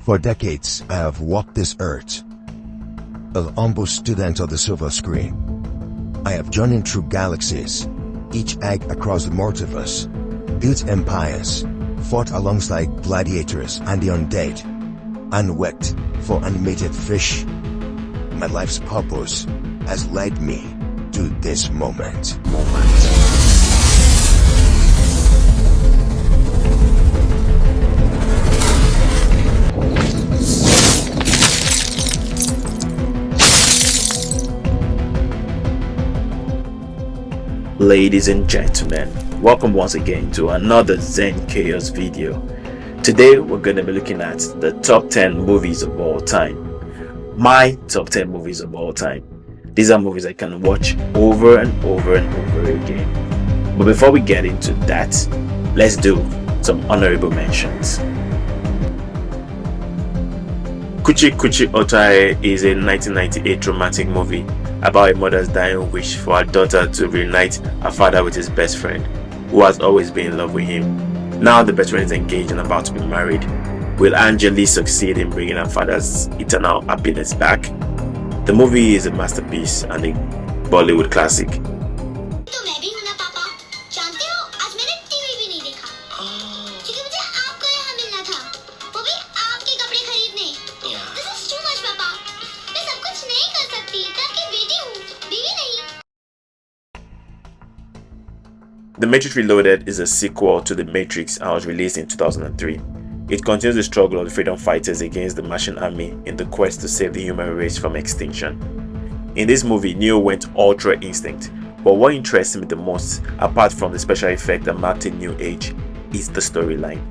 For decades, I have walked this earth, a humble student of the silver screen. I have journeyed through galaxies, each egg across the multiverse, built empires, fought alongside gladiators and the undead, and worked for animated fish. My life's purpose has led me to this moment. Ladies and gentlemen, welcome once again to another Zen Chaos video. Today we're going to be looking at the top 10 movies of all time. My top 10 movies of all time. These are movies I can watch over and over and over again. But before we get into that, let's do some honorable mentions. Kuchi Kuchi Otae is a 1998 romantic movie about a mother's dying wish for her daughter to reunite her father with his best friend, who has always been in love with him. Now the best friend is engaged and about to be married. Will Angeli succeed in bringing her father's eternal happiness back? The movie is a masterpiece and a Bollywood classic. The Matrix Reloaded is a sequel to The Matrix and was released in 2003. It continues the struggle of the freedom fighters against the Martian army in the quest to save the human race from extinction. In this movie, Neo went Ultra Instinct, but what interests me the most, apart from the special effect that marked a new age, is the storyline.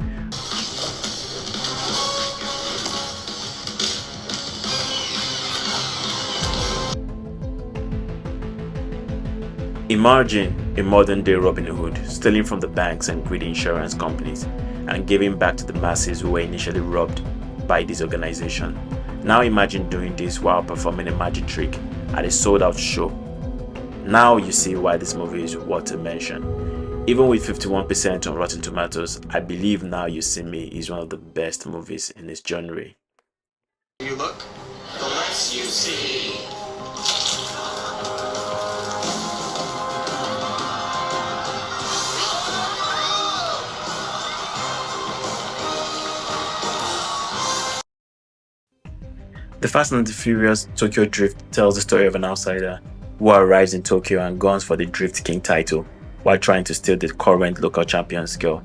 Imagine a modern-day Robin Hood stealing from the banks and greedy insurance companies and giving back to the masses who were initially robbed by this organization. Now imagine doing this while performing a magic trick at a sold-out show. Now you see why this movie is worth a mention. Even with 51% on Rotten Tomatoes, I believe Now You See Me is one of the best movies in its genre. You look, the less you see. The Fast and the Furious Tokyo Drift tells the story of an outsider who arrives in Tokyo and guns for the Drift King title while trying to steal the current local champion's girl.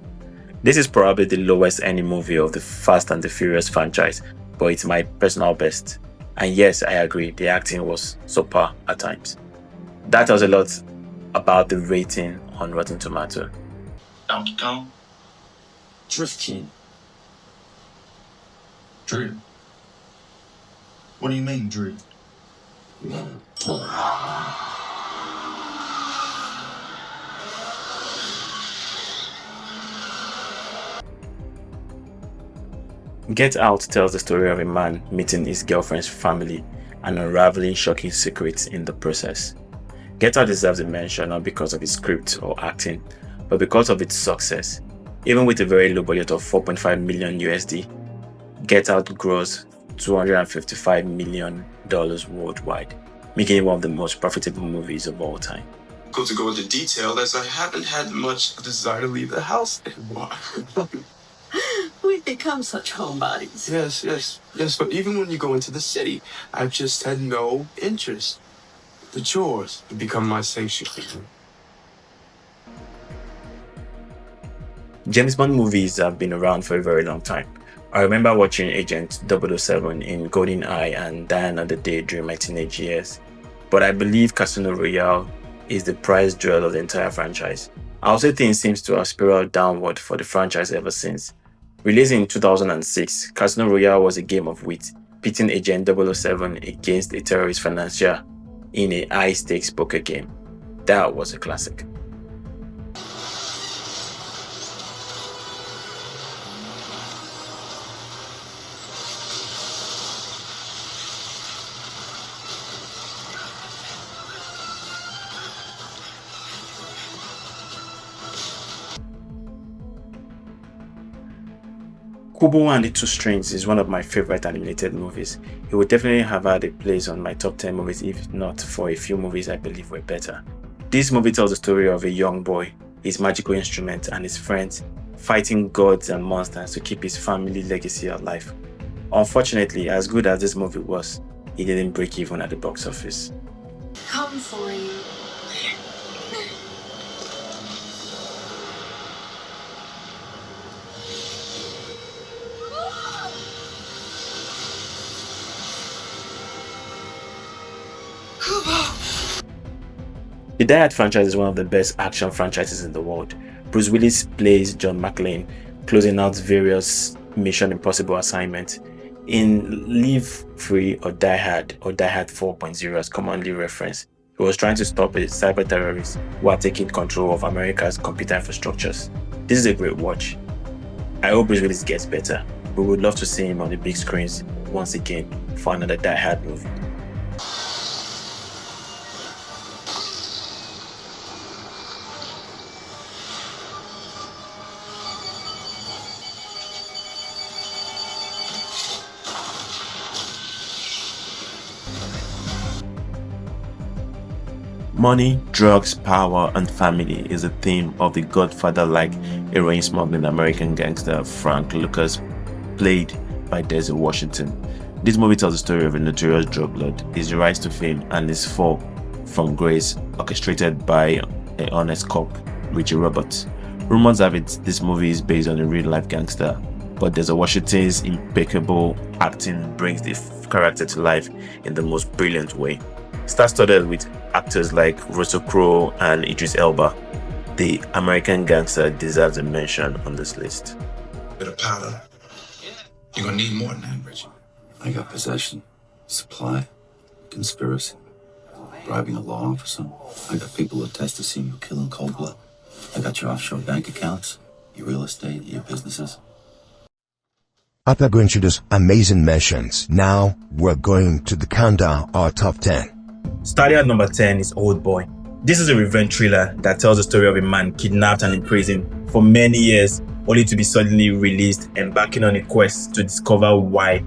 This is probably the lowest earning movie of the Fast and the Furious franchise, but it's my personal best. And yes, I agree, the acting was subpar at times. That tells a lot about the rating on Rotten Tomato. Donkey Kong, Drift King. Drew. What do you mean, Drew? Get Out tells the story of a man meeting his girlfriend's family and unraveling shocking secrets in the process. Get Out deserves a mention not because of its script or acting, but because of its success. Even with a very low budget of 4.5 million USD, Get Out grows $255 million worldwide, making it one of the most profitable movies of all time. To go into detail, as I haven't had much desire to leave the house anymore. We've become such homebodies. Yes, but even when you go into the city, I've just had no interest. The chores have become my sanctuary. James Bond movies have been around for a very long time. I remember watching Agent 007 in GoldenEye and Die Another Day during my teenage years. But I believe Casino Royale is the prize jewel of the entire franchise. I also think it seems to have spiraled downward for the franchise ever since. Released in 2006, Casino Royale was a game of wit, pitting Agent 007 against a terrorist financier in a high-stakes poker game. That was a classic. Kubo and the Two Strings is one of my favorite animated movies. It would definitely have had a place on my top 10 movies if not for a few movies I believe were better. This movie tells the story of a young boy, his magical instrument, and his friends fighting gods and monsters to keep his family legacy alive. Unfortunately, as good as this movie was, it didn't break even at the box office. Come for you. The Die Hard franchise is one of the best action franchises in the world. Bruce Willis plays John McClane, closing out various Mission Impossible assignments. In Live Free or Die Hard 4.0 as commonly referenced, he was trying to stop a cyber terrorist who are taking control of America's computer infrastructures. This is a great watch. I hope Bruce Willis gets better. We would love to see him on the big screens once again for another Die Hard movie. Money, drugs, power, and family is a theme of the Godfather-like heroin smuggling American gangster Frank Lucas, played by Denzel Washington. This movie tells the story of a notorious drug lord, his rise to fame, and his fall from grace, orchestrated by an honest cop, Richie Roberts. Rumors have it this movie is based on a real-life gangster, but Denzel Washington's impeccable acting brings the character to life in the most brilliant way. Star-studded with actors like Russell Crowe and Idris Elba, the American gangster deserves a mention on this list. Bit of powder. You're gonna need more than that, Richard. I got possession, supply, conspiracy, bribing a law officer. I got people who attest to seeing you kill in cold blood. I got your offshore bank accounts, your real estate, your businesses. After going through those amazing mentions, now we're going to the countdown, our top 10. Starting at number 10 is Old Boy. This is a revenge thriller that tells the story of a man kidnapped and imprisoned for many years, only to be suddenly released, embarking on a quest to discover why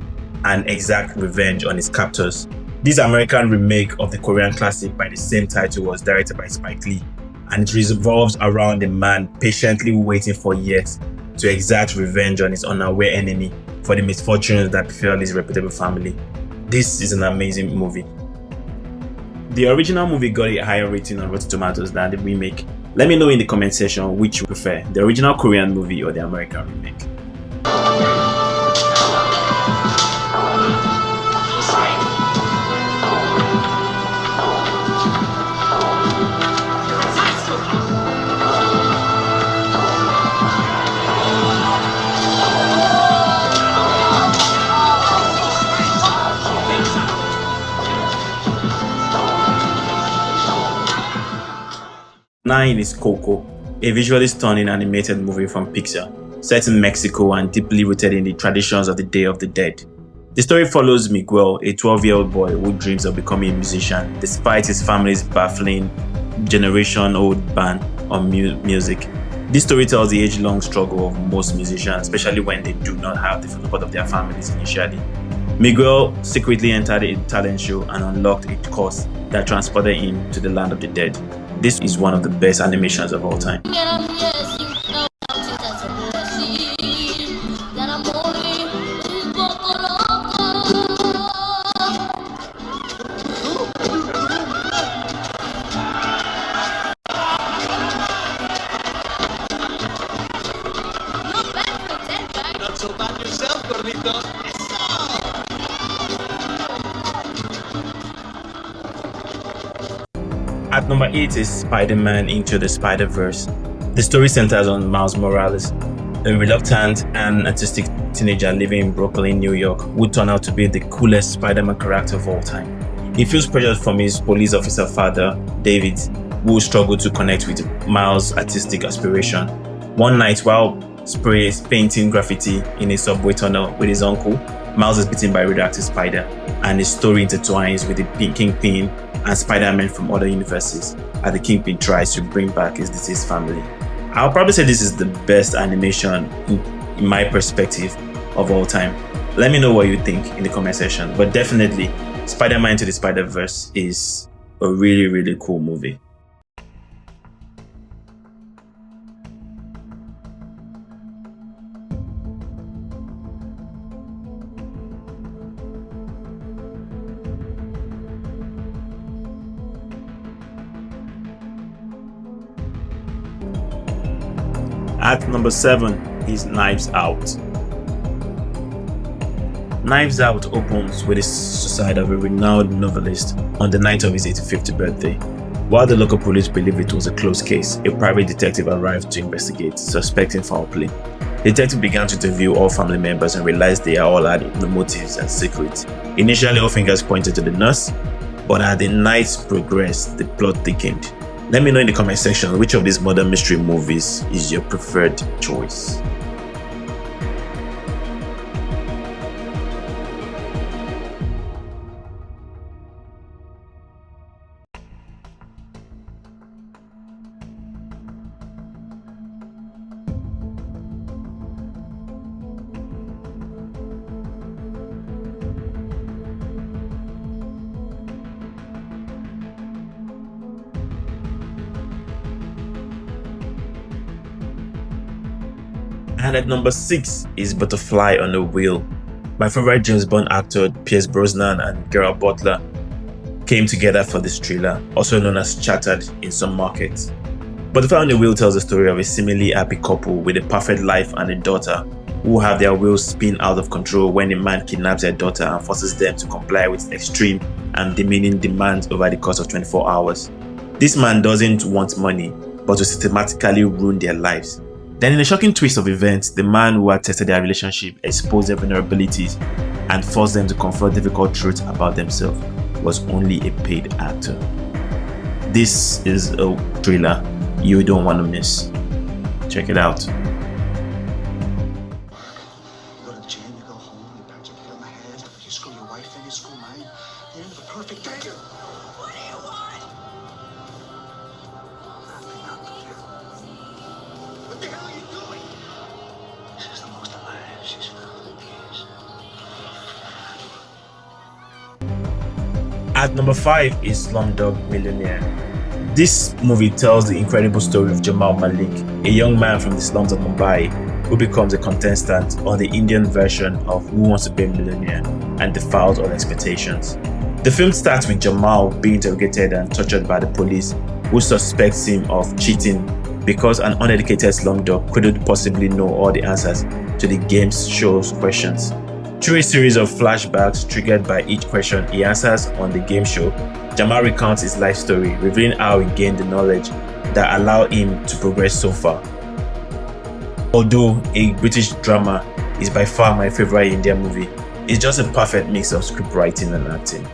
and exact revenge on his captors. This American remake of the Korean classic by the same title was directed by Spike Lee, and it revolves around a man patiently waiting for years to exact revenge on his unaware enemy for the misfortunes that befell his reputable family. This is an amazing movie. The original movie got a higher rating on Rotten Tomatoes than the remake. Let me know in the comment section which you prefer, the original Korean movie or the American remake. Nine is Coco, a visually stunning animated movie from Pixar, set in Mexico and deeply rooted in the traditions of the Day of the Dead. The story follows Miguel, a 12-year-old boy who dreams of becoming a musician despite his family's baffling generation-old ban on music. This story tells the age-long struggle of most musicians, especially when they do not have the support of their families initially. Miguel secretly entered a talent show and unlocked a course that transported him to the land of the dead. This is one of the best animations of all time. Not so bad yourself, Gordito. At number 8 is Spider-Man Into the Spider-Verse. The story centers on Miles Morales, a reluctant and artistic teenager living in Brooklyn, New York, who turned out to be the coolest Spider-Man character of all time. He feels pressured from his police officer father, David, who struggled to connect with Miles' artistic aspiration. One night, while spray painting graffiti in a subway tunnel with his uncle, Miles is bitten by a radioactive spider, and his story intertwines with the Kingpin and Spider-Man from other universes as the Kingpin tries to bring back his deceased family. I'll probably say this is the best animation in my perspective. of all time. Let me know what you think in the comment section. But definitely, Spider-Man Into the Spider-Verse is a really, really cool movie. At number 7 is Knives Out. Knives Out opens with the suicide of a renowned novelist on the night of his 85th birthday. While the local police believe it was a closed case, a private detective arrived to investigate, suspecting foul play. The detective began to interview all family members and realized they all had no motives and secrets. Initially, all fingers pointed to the nurse, but as the nights progressed, the plot thickened. Let me know in the comment section which of these modern mystery movies is your preferred choice. And at number 6 is Butterfly on a Wheel. My favorite James Bond actor Pierce Brosnan and Gerard Butler came together for this thriller, also known as Chartered in some markets. Butterfly on a Wheel tells the story of a seemingly happy couple with a perfect life and a daughter who have their wheels spin out of control when a man kidnaps their daughter and forces them to comply with extreme and demeaning demands over the course of 24 hours. This man doesn't want money, but to systematically ruin their lives. Then in a shocking twist of events, the man who had tested their relationship exposed their vulnerabilities and forced them to confront difficult truths about themselves was only a paid actor. This is a thriller you don't want to miss. Check it out. You go to the gym, you go home, you pat your kid on the head, you screw your wife and you screw mine. The end of a perfect day. What do you want? What the hell are you doing? This is the most alive she's felt in years. At number 5 is Slumdog Millionaire. This movie tells the incredible story of Jamal Malik, a young man from the slums of Mumbai who becomes a contestant on the Indian version of Who Wants to Be a Millionaire and defies all expectations. The film starts with Jamal being interrogated and tortured by the police, who suspects him of cheating because an uneducated slumdog couldn't possibly know all the answers to the game show's questions. Through a series of flashbacks triggered by each question he answers on the game show, Jamal recounts his life story, revealing how he gained the knowledge that allowed him to progress so far. Although a British drama is by far my favorite Indian movie, it's just a perfect mix of script writing and acting.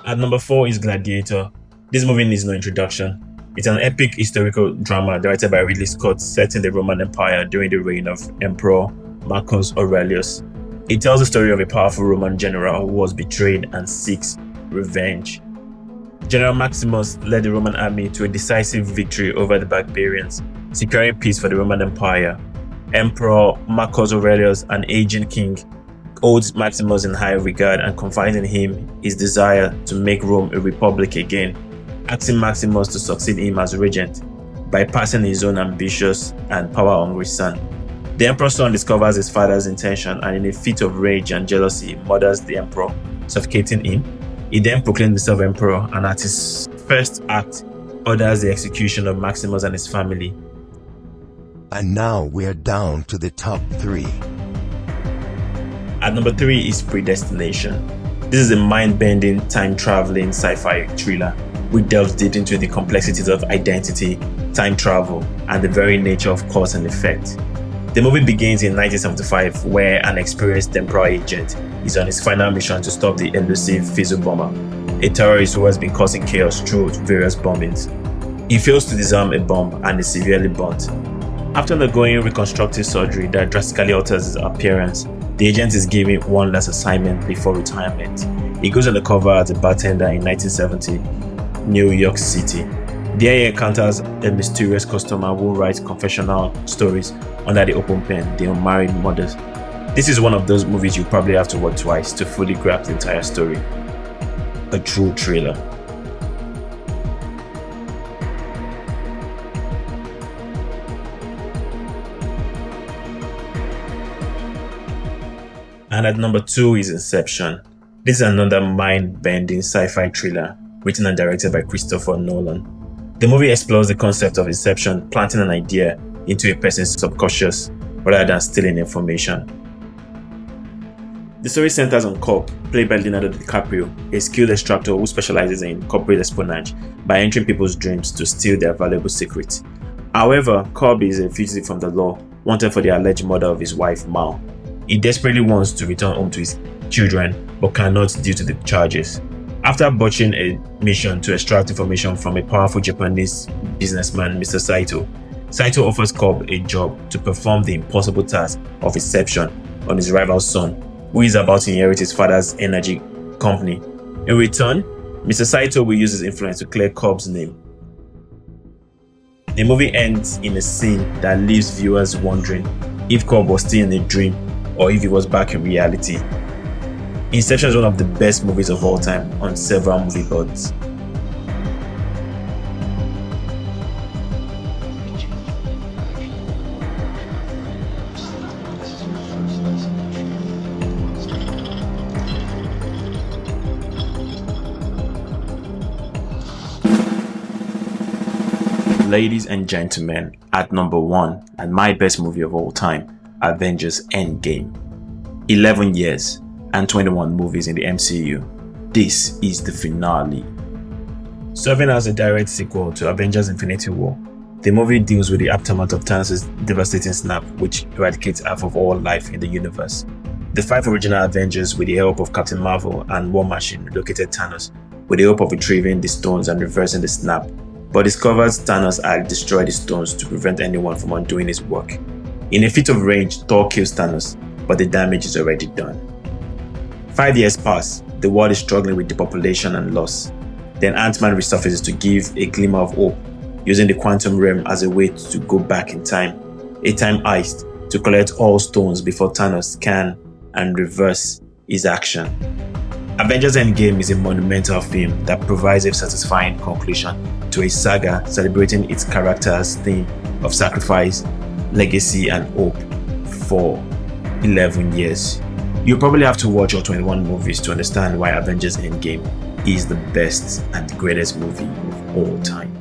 At number 4 is Gladiator. This movie needs no introduction. It's an epic historical drama directed by Ridley Scott set in the Roman Empire during the reign of Emperor Marcus Aurelius. It tells the story of a powerful Roman general who was betrayed and seeks revenge. General Maximus led the Roman army to a decisive victory over the barbarians, securing peace for the Roman Empire. Emperor Marcus Aurelius, an aging king, holds Maximus in high regard and confides in him his desire to make Rome a republic again, asking Maximus to succeed him as regent, bypassing his own ambitious and power-hungry son. The emperor's son discovers his father's intention and in a fit of rage and jealousy murders the emperor, suffocating him. He then proclaims himself emperor and at his first act orders the execution of Maximus and his family. And now we're down to the top 3. At number 3 is Predestination. This is a mind-bending, time-traveling sci-fi thriller which delves deep into the complexities of identity, time travel, and the very nature of cause and effect. The movie begins in 1975, where an experienced temporal agent is on his final mission to stop the elusive Fizzle bomber, a terrorist who has been causing chaos through various bombings. He fails to disarm a bomb and is severely burnt. After undergoing reconstructive surgery that drastically alters his appearance, The agent is given one last assignment before retirement. He goes undercover as a bartender in 1970, New York City. There he encounters a mysterious customer who writes confessional stories under the open pen, The Unmarried Mothers. This is one of those movies you probably have to watch twice to fully grasp the entire story. A true thriller. And at number 2 is Inception. This is another mind-bending sci-fi thriller written and directed by Christopher Nolan. The movie explores the concept of inception, planting an idea into a person's subconscious rather than stealing information. The story centers on Cobb, played by Leonardo DiCaprio, a skilled extractor who specializes in corporate espionage by entering people's dreams to steal their valuable secrets. However, Cobb is a fugitive from the law, wanted for the alleged murder of his wife, Mal. He desperately wants to return home to his children, but cannot due to the charges. After botching a mission to extract information from a powerful Japanese businessman, Mr. Saito offers Cobb a job to perform the impossible task of inception on his rival's son, who is about to inherit his father's energy company. In return, Mr. Saito will use his influence to clear Cobb's name. The movie ends in a scene that leaves viewers wondering if Cobb was still in a dream or if he was back in reality. Inception is one of the best movies of all time on several movie boards. Ladies and gentlemen, at number 1 and my best movie of all time, Avengers Endgame. 11 years and 21 movies in the MCU. This is the finale. Serving as a direct sequel to Avengers Infinity War, the movie deals with the aftermath of Thanos' devastating snap, which eradicates half of all life in the universe. The 5 original Avengers, with the help of Captain Marvel and War Machine, relocated Thanos with the hope of retrieving the stones and reversing the snap, but discovers Thanos had destroyed the stones to prevent anyone from undoing his work. In a feat of rage, Thor kills Thanos, but the damage is already done. 5 years pass, the world is struggling with depopulation and loss. Then Ant-Man resurfaces to give a glimmer of hope, using the quantum realm as a way to go back in time, a time heist to collect all stones before Thanos can and reverse his action. Avengers Endgame is a monumental film that provides a satisfying conclusion to a saga celebrating its character's theme of sacrifice, legacy and hope for 11 years. You probably have to watch all 21 movies to understand why Avengers Endgame is the best and the greatest movie of all time.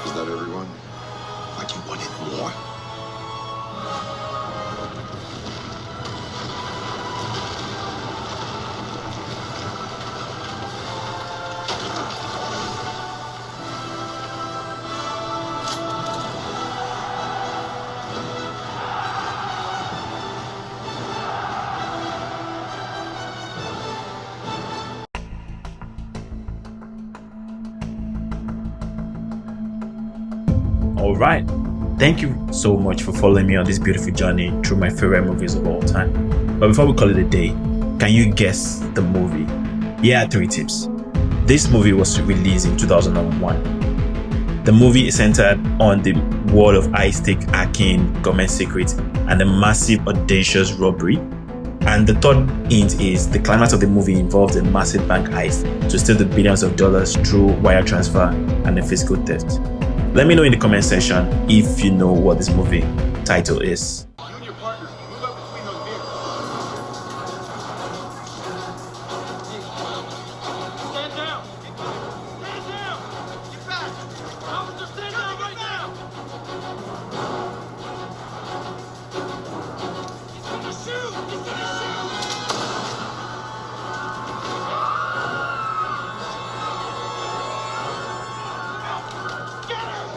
Is that everyone? Like you wanted more? Alright, thank you so much for following me on this beautiful journey through my favorite movies of all time. But before we call it a day, can you guess the movie? Here are 3 tips. This movie was released in 2001. The movie is centered on the world of high-stake hacking, government secrets, and a massive, audacious robbery. And the third hint is the climax of the movie involves a massive bank heist to steal the billions of dollars through wire transfer and a physical theft. Let me know in the comment section if you know what this movie title is. You and your partner, move up between those vehicles. Stand down! Stand down! Get back! Officer, stand down right now! He's gonna shoot! He's gonna shoot! Get him!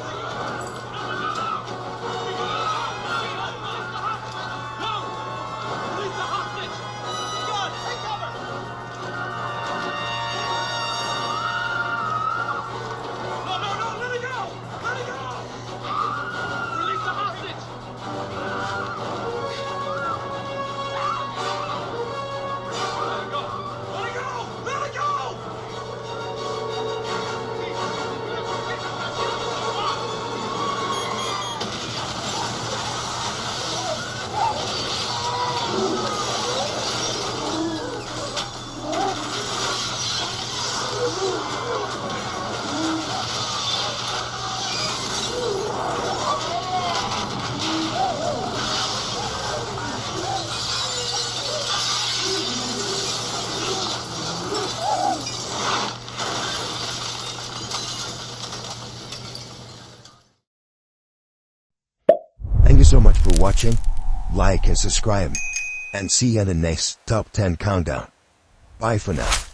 so much for watching. Like and subscribe. And see you in the next Top 10 Countdown. Bye for now.